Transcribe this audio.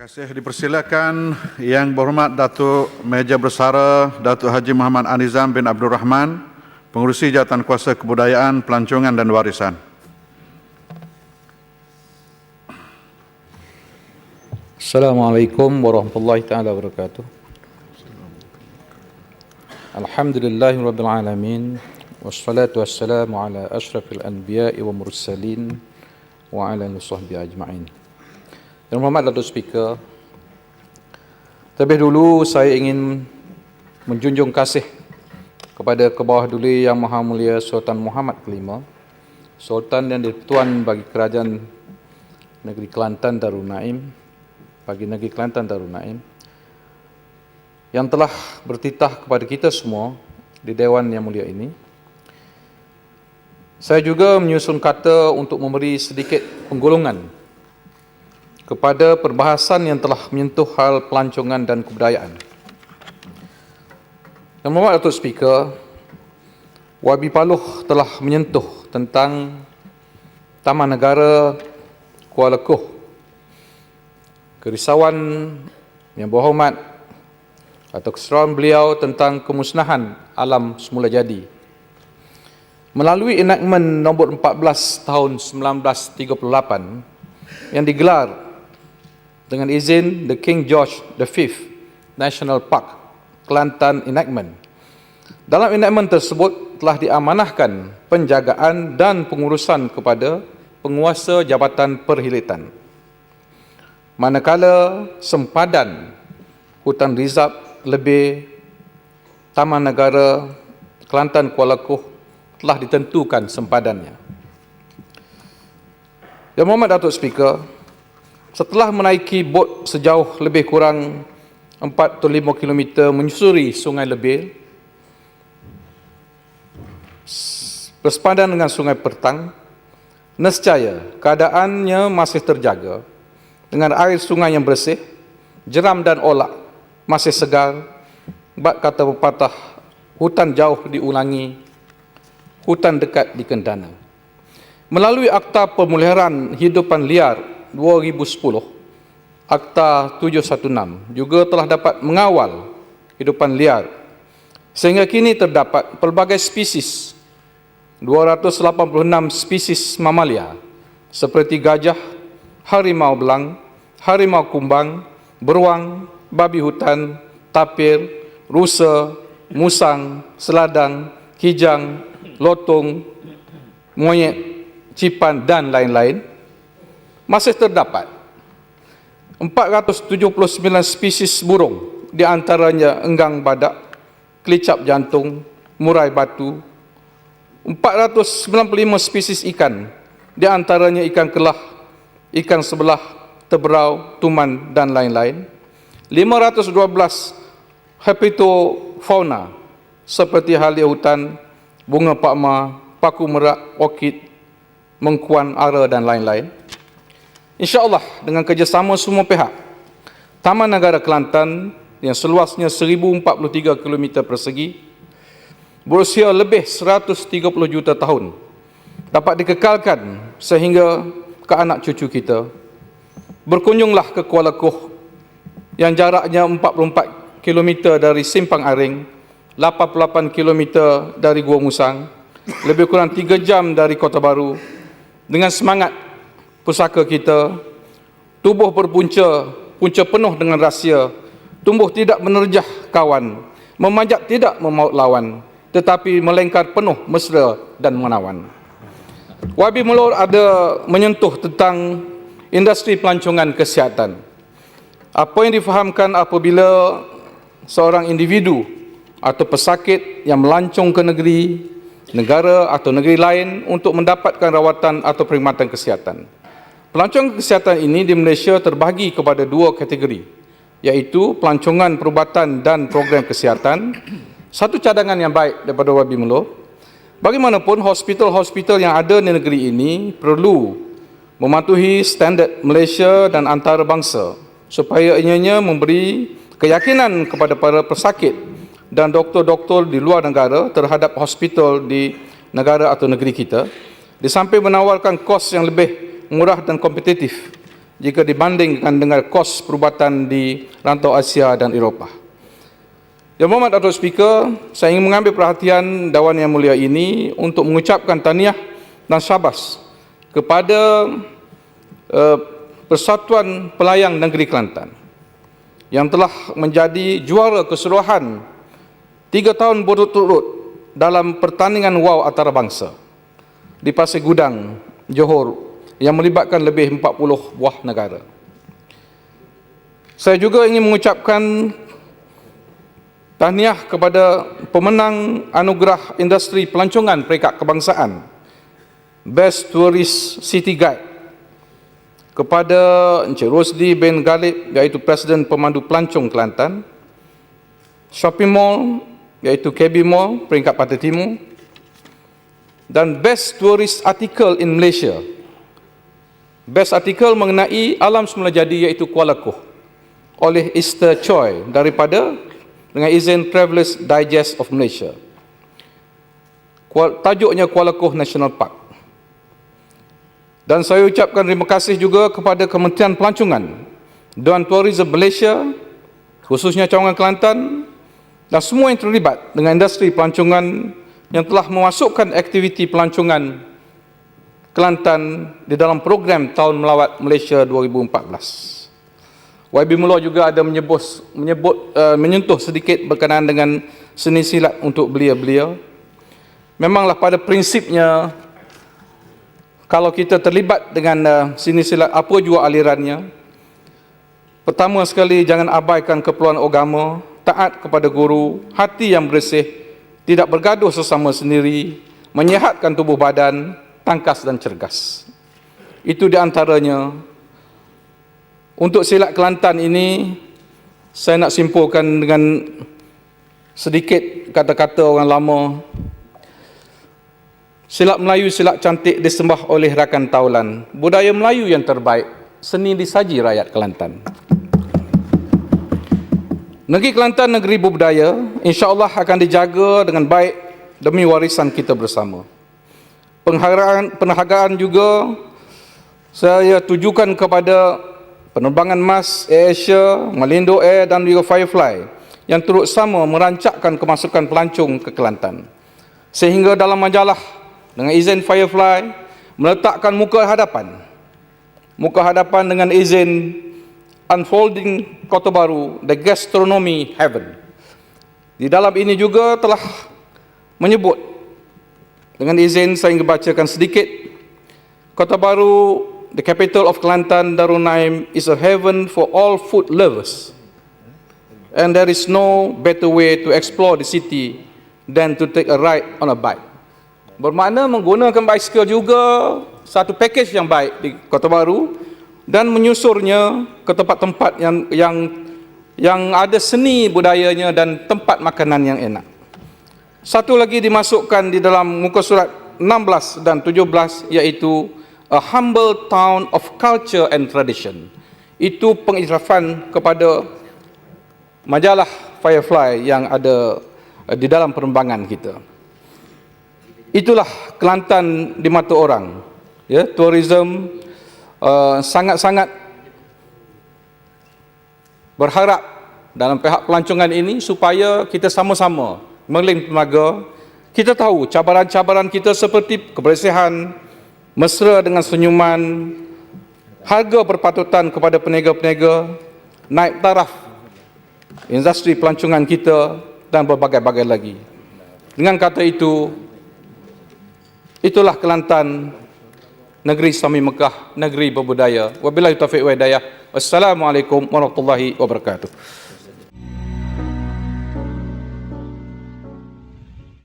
kasih. Dipersilakan Yang Berhormat Datuk Meja Bersara Datuk Haji Muhammad Anizam bin Abdul Rahman, Pengerusi Jawatan Kuasa Kebudayaan, Pelancongan dan Warisan. Assalamualaikum warahmatullahi taala wabarakatuh. Alhamdulillahirabbil alamin wassalatu wassalamu ala asyrafil anbiya'i wa mursalin wa ala alihi washabbihi ajma'in. Yang Hormat Datuk Speaker, terlebih dulu saya ingin menjunjung kasih kepada Kebawah Duli Yang Maha Mulia Sultan Muhammad Kelima, Sultan dan Di-Pertuan bagi Kerajaan Negeri Kelantan Darul Naim, bagi Negeri Kelantan Darul Naim, yang telah bertitah kepada kita semua di Dewan Yang Mulia ini. Saya juga menyusun kata untuk memberi sedikit penggolongan kepada perbahasan yang telah menyentuh hal pelancongan dan kebudayaan. Yang Berhormat Datuk Speaker, Wabi Paluh telah menyentuh tentang Taman Negara Kuala Kuh, kerisauan Yang Berhormat atau keseruan beliau tentang kemusnahan alam semula jadi. Melalui enactment nombor 14 tahun 1938 yang digelar dengan izin The King George V National Park Kelantan Enactment. Dalam enactment tersebut telah diamanahkan penjagaan dan pengurusan kepada penguasa Jabatan Perkhidmatan, manakala sempadan hutan rizab lebih Taman Negara Kelantan Kuala Kuh telah ditentukan sempadannya. Yang Berhormat Datuk Speaker, setelah menaiki bot sejauh lebih kurang 45 km menyusuri Sungai Lebir, bersepadan dengan Sungai Pertang, nescaya keadaannya masih terjaga dengan air sungai yang bersih, jeram dan olak masih segar. Bab kata pepatah, hutan jauh diulangi, hutan dekat dikendana. Melalui Akta Pemeliharaan Hidupan Liar 2010, Akta 716 juga telah dapat mengawal hidupan liar, sehingga kini terdapat pelbagai spesies, 286 spesies mamalia seperti gajah, harimau belang, harimau kumbang, beruang, babi hutan, tapir, rusa, musang, seladang, kijang, lotong, monyet, cipan dan lain-lain. Masih terdapat 479 spesies burung, di antaranya enggang badak, kelicap jantung, murai batu, 495 spesies ikan, di antaranya ikan kelah, ikan sebelah, teberau, tuman dan lain-lain, 512 hepatofauna seperti halia hutan, bunga pakma, paku merak, orkid, mengkuan ara dan lain-lain. InsyaAllah dengan kerjasama semua pihak, Taman Negara Kelantan yang seluasnya 1043 km persegi, berusia lebih 130 juta tahun, dapat dikekalkan sehingga ke anak cucu kita. Berkunjunglah ke Kuala Kuh yang jaraknya 44 km dari Simpang Aring, 88 km dari Gua Musang, lebih kurang 3 jam dari Kota Baru. Dengan semangat pusaka kita, tubuh berpunca, punca penuh dengan rahsia, tumbuh tidak menerjah kawan, memanjat tidak memaut lawan, tetapi melengkar penuh mesra dan menawan. Wabi Mulur ada menyentuh tentang industri pelancongan kesihatan. Apa yang difahamkan apabila seorang individu atau pesakit yang melancong ke negeri, negara atau negeri lain untuk mendapatkan rawatan atau perkhidmatan kesihatan. Pelancongan kesihatan ini di Malaysia terbahagi kepada 2 kategori, iaitu pelancongan perubatan dan program kesihatan. Satu cadangan yang baik daripada Wabi Mulur. Bagaimanapun, hospital-hospital yang ada di negeri ini perlu mematuhi standard Malaysia dan antarabangsa supaya ianya memberi keyakinan kepada para pesakit dan doktor-doktor di luar negara terhadap hospital di negara atau negeri kita, di samping menawarkan kos yang lebih murah dan kompetitif jika dibandingkan dengan kos perubatan di rantau Asia dan Eropah. Yang Berhormat Datuk Speaker, saya ingin mengambil perhatian Dewan Yang Mulia ini untuk mengucapkan tahniah dan syabas kepada Persatuan Pelayang Negeri Kelantan yang telah menjadi juara keseluruhan 3 tahun berturut-turut dalam pertandingan WOW antarabangsa di Pasir Gudang, Johor, yang melibatkan lebih 40 buah negara. Saya juga ingin mengucapkan tahniah kepada pemenang anugerah industri pelancongan peringkat kebangsaan Best Tourist City Guide kepada Encik Rosdi bin Galib, iaitu Presiden Pemandu Pelancong Kelantan, Shopping Mall, iaitu KB Mall peringkat Pantai Timur, dan Best Tourist Article in Malaysia, Best Article mengenai alam semula jadi, iaitu Kuala Koh, oleh Esther Choi daripada dengan izin Travelers Digest of Malaysia. Tajuknya Kuala Koh National Park. Dan saya ucapkan terima kasih juga kepada Kementerian Pelancongan, Dewan Tourism Malaysia, khususnya Cawangan Kelantan, dan semua yang terlibat dengan industri pelancongan yang telah memasukkan aktiviti pelancongan Kelantan di dalam program Tahun Melawat Malaysia 2014. YB Mula juga ada menyentuh sedikit berkenaan dengan seni silat untuk belia-belia. Memanglah pada prinsipnya, kalau kita terlibat dengan seni silat, apa jua alirannya, pertama sekali jangan abaikan keperluan agama, taat kepada guru, hati yang bersih, tidak bergaduh sesama sendiri, menyihatkan tubuh badan, tangkas dan cergas. Itu di antaranya. Untuk silat Kelantan ini, saya nak simpulkan dengan sedikit kata-kata orang lama. Silat Melayu, silat cantik disembah oleh rakan taulan. Budaya Melayu yang terbaik, seni disaji rakyat Kelantan. Negeri Kelantan, negeri berbudaya, insya-Allah akan dijaga dengan baik demi warisan kita bersama. Penghargaan juga saya tujukan kepada penerbangan MAS, AirAsia, Malindo Air dan juga Firefly yang turut sama merancangkan kemasukan pelancong ke Kelantan. Sehingga dalam majalah dengan izin Firefly meletakkan muka hadapan dengan izin Unfolding Kota Baru, The Gastronomy Heaven. Di dalam ini juga telah menyebut, dengan izin saya ingin bacakan sedikit, Kota Baru, the capital of Kelantan, Darul Naim, is a heaven for all food lovers. And there is no better way to explore the city than to take a ride on a bike. Bermakna menggunakan bicycle juga satu package yang baik di Kota Baru dan menyusurnya ke tempat-tempat yang ada seni budayanya dan tempat makanan yang enak. Satu lagi dimasukkan di dalam muka surat 16 dan 17, iaitu a humble town of culture and tradition. Itu pengiktirafan kepada majalah Firefly yang ada di dalam penerbangan kita. Itulah Kelantan di mata orang. Ya, tourism sangat-sangat berharap dalam pihak pelancongan ini supaya kita sama-sama mengeling tenaga. Kita tahu cabaran-cabaran kita seperti kebersihan, mesra dengan senyuman, harga berpatutan kepada peniaga-peniaga, naik taraf industri pelancongan kita dan berbagai-bagai lagi. Dengan kata itu, itulah Kelantan, negeri Islami Mekah, negeri berbudaya. Wabillahi taufiq wa hidayah. Wassalamualaikum warahmatullahi wabarakatuh.